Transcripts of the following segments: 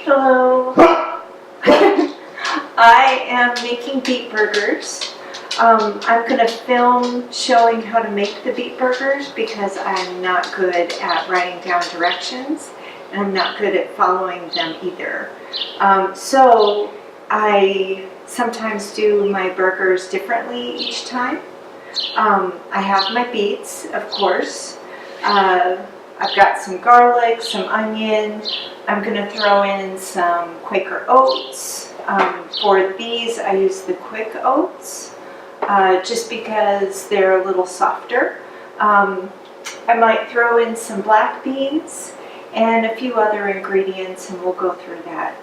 Hello. I am making beet burgers. I'm going to film showing how to make the beet burgers because I'm not good at writing down directions and I'm not good at following them either. So I sometimes do my burgers differently each time. I have my beets, of course. I've got some garlic, some onion. I'm going to throw in some Quaker oats. For these, I use the quick oats just because they're a little softer. I might throw in some black beans and a few other ingredients, and we'll go through that.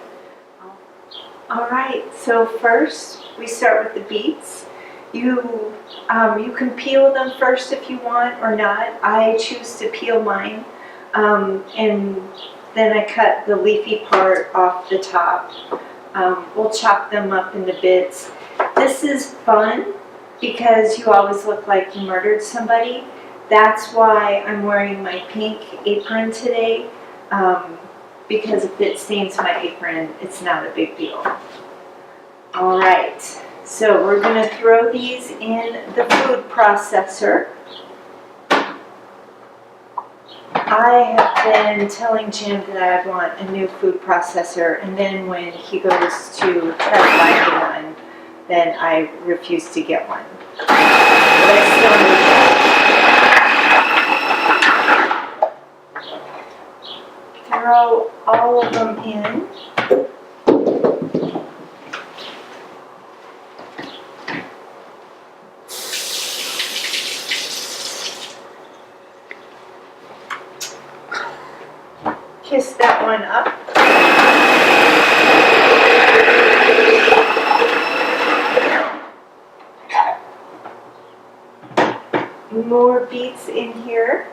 All right, so first we start with the beets. You can peel them first if you want or not. I choose to peel mine, and then I cut the leafy part off the top. We'll chop them up into bits. This is fun because you always look like you murdered somebody. That's why I'm wearing my pink apron today, because if it stains my apron, it's not a big deal. All right. So we're going to throw these in the food processor. I have been telling Jim that I want a new food processor, and then when he goes to try to buy me one, then I refuse to get one. But I still need that. Throw all of them in. Kiss that one up. More beets in here.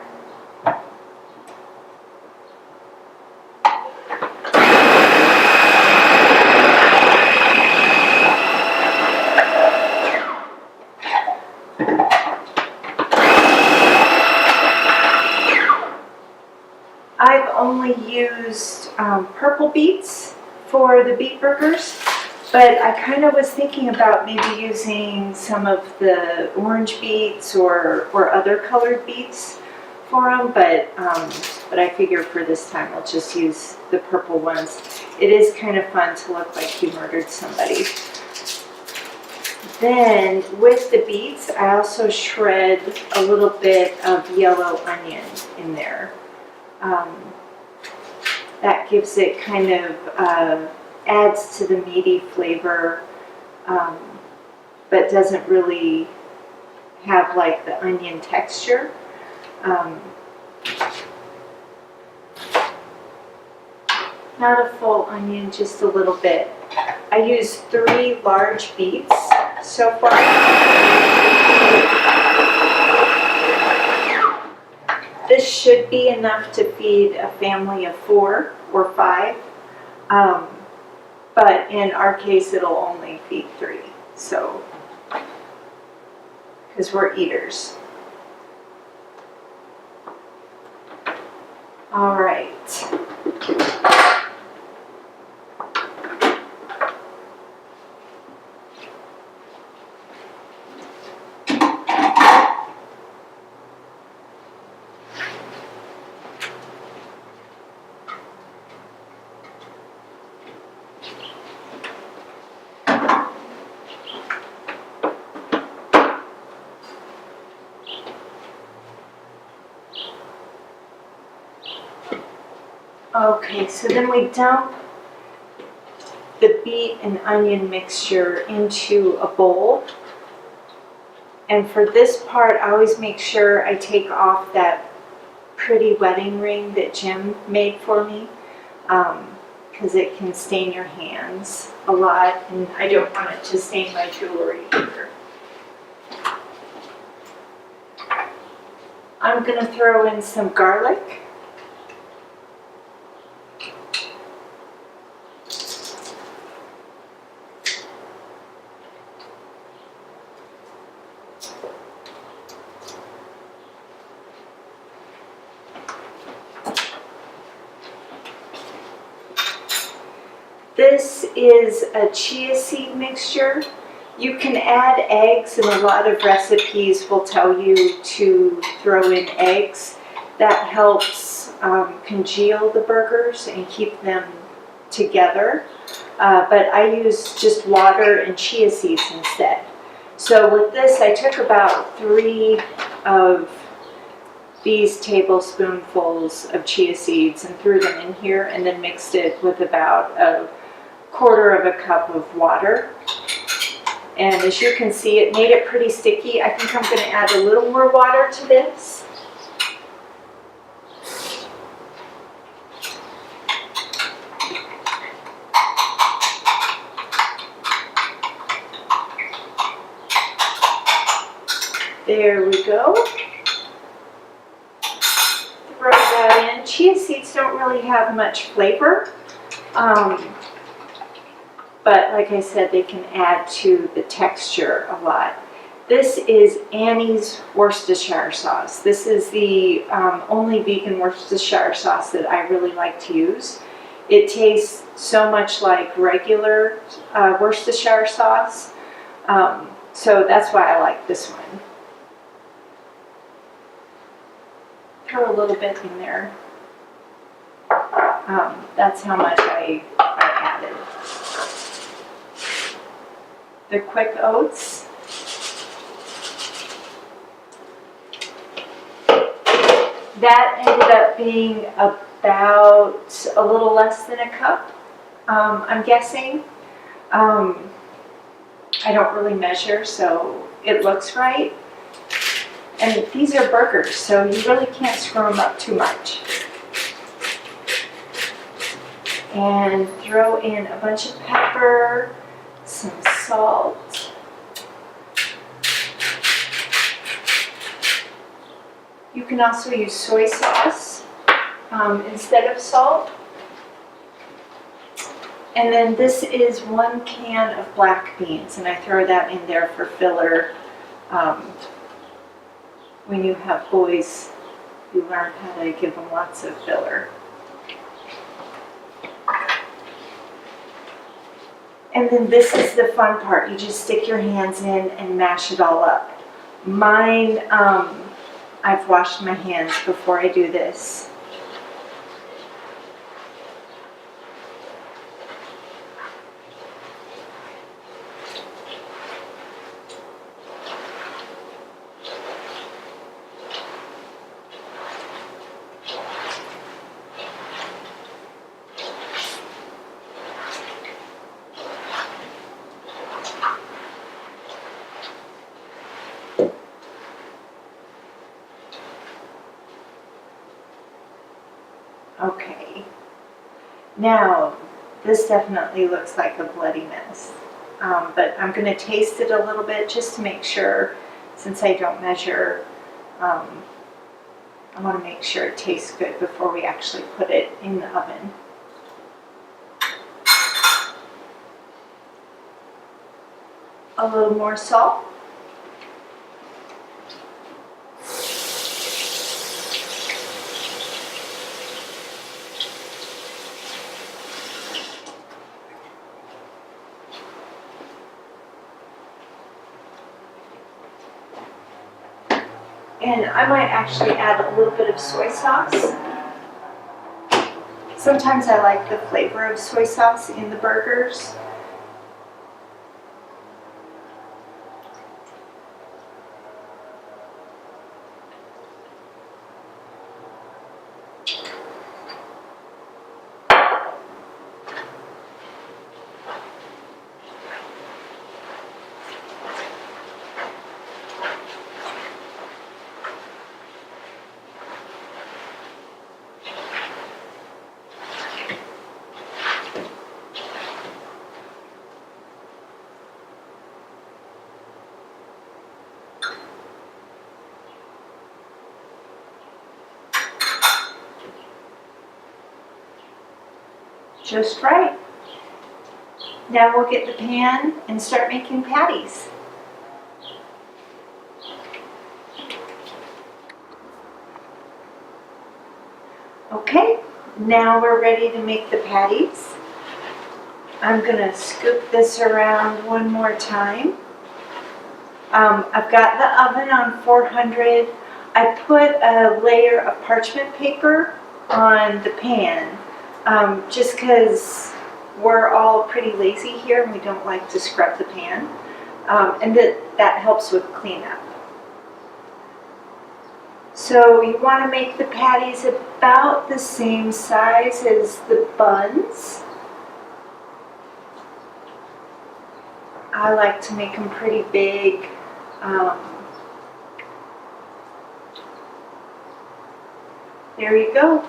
I've only used purple beets for the beet burgers, but I kind of was thinking about maybe using some of the orange beets or other colored beets for them, but I figure for this time I'll just use the purple ones. It is kind of fun to look like you murdered somebody. Then with the beets, I also shred a little bit of yellow onion in there. That gives it kind of adds to the meaty flavor, but doesn't really have like the onion texture. Not a full onion, just a little bit. I used 3 large beets so far. This should be enough to feed a family of 4 or 5, but in our case it'll only feed 3, so, because we're eaters. All right. Okay, so then we dump the beet and onion mixture into a bowl. And for this part, I always make sure I take off that pretty wedding ring that Jim made for me, because it can stain your hands a lot, and I don't want it to stain my jewelry either. I'm going to throw in some garlic. This is a chia seed mixture. You can add eggs, and a lot of recipes will tell you to throw in eggs. That helps congeal the burgers and keep them together. But I use just water and chia seeds instead. So with this, I took about 3 of these tablespoonfuls of chia seeds and threw them in here, and then mixed it with about a 1/4 cup of water. And as you can see, it made it pretty sticky. I think I'm going to add a little more water to this. There we go. Throw that in. Chia seeds don't really have much flavor. But like I said, they can add to the texture a lot. This is Annie's Worcestershire sauce. This is the only vegan Worcestershire sauce that I really like to use. It tastes so much like regular Worcestershire sauce, so that's why I like this one. Throw a little bit in there. That's how much I added. The quick oats. That ended up being about a little less than a cup, I'm guessing. I don't really measure, so it looks right. And these are burgers, so you really can't screw them up too much. And throw in a bunch of pepper, some salt. You can also use soy sauce instead of salt. And then this is 1 can of black beans, and I throw that in there for filler. When you have boys, you learn how to give them lots of filler. And then this is the fun part. You just stick your hands in and mash it all up. Mine, I've washed my hands before I do this. Okay, now this definitely looks like a bloody mess, but I'm going to taste it a little bit just to make sure, since I don't measure. I want to make sure it tastes good before we actually put it in the oven. A little more salt. And I might actually add a little bit of soy sauce. Sometimes I like the flavor of soy sauce in the burgers. Just right. Now we'll get the pan and start making patties. Okay, now we're ready to make the patties. I'm gonna scoop this around one more time. I've got the oven on 400. I put a layer of parchment paper on the pan just because we're all pretty lazy here and we don't like to scrub the pan. And that helps with cleanup. So you want to make the patties about the same size as the buns. I like to make them pretty big. There you go.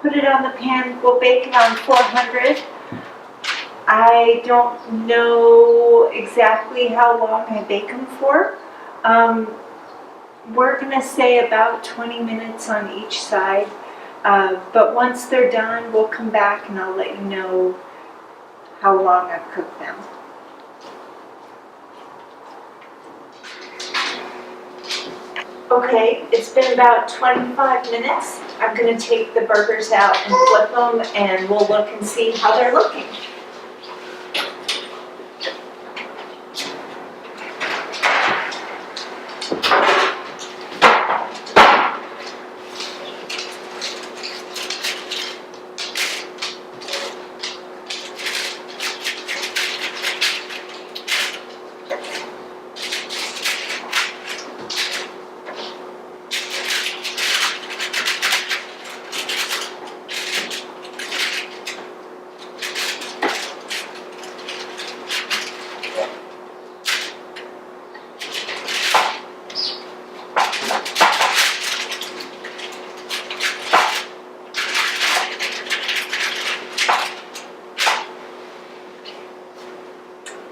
Put it on the pan. We'll bake it on 400. I don't know exactly how long I bake them for. We're going to say about 20 minutes on each side. But once they're done, we'll come back and I'll let you know how long I've cooked them. Okay, it's been about 25 minutes. I'm going to take the burgers out and flip them and we'll look and see how they're looking.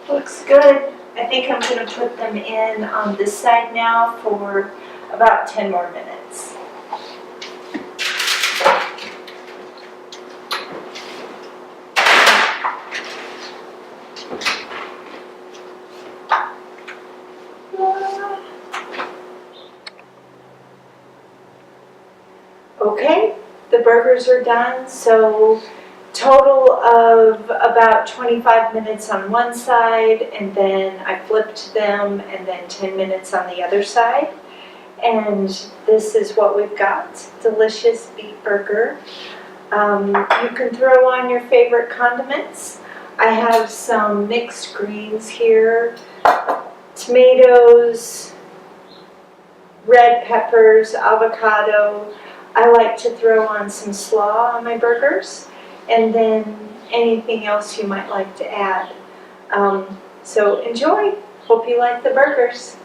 Looks good. I think I'm going to put them in on this side now for about 10 more minutes. Okay, the burgers are done, so total of about 25 minutes on one side, and then I flipped them, and then 10 minutes on the other side. And this is what we've got, delicious beet burger. You can throw on your favorite condiments. I have some mixed greens here, tomatoes, red peppers, avocado. I like to throw on some slaw on my burgers, and then anything else you might like to add. So enjoy. Hope you like the burgers.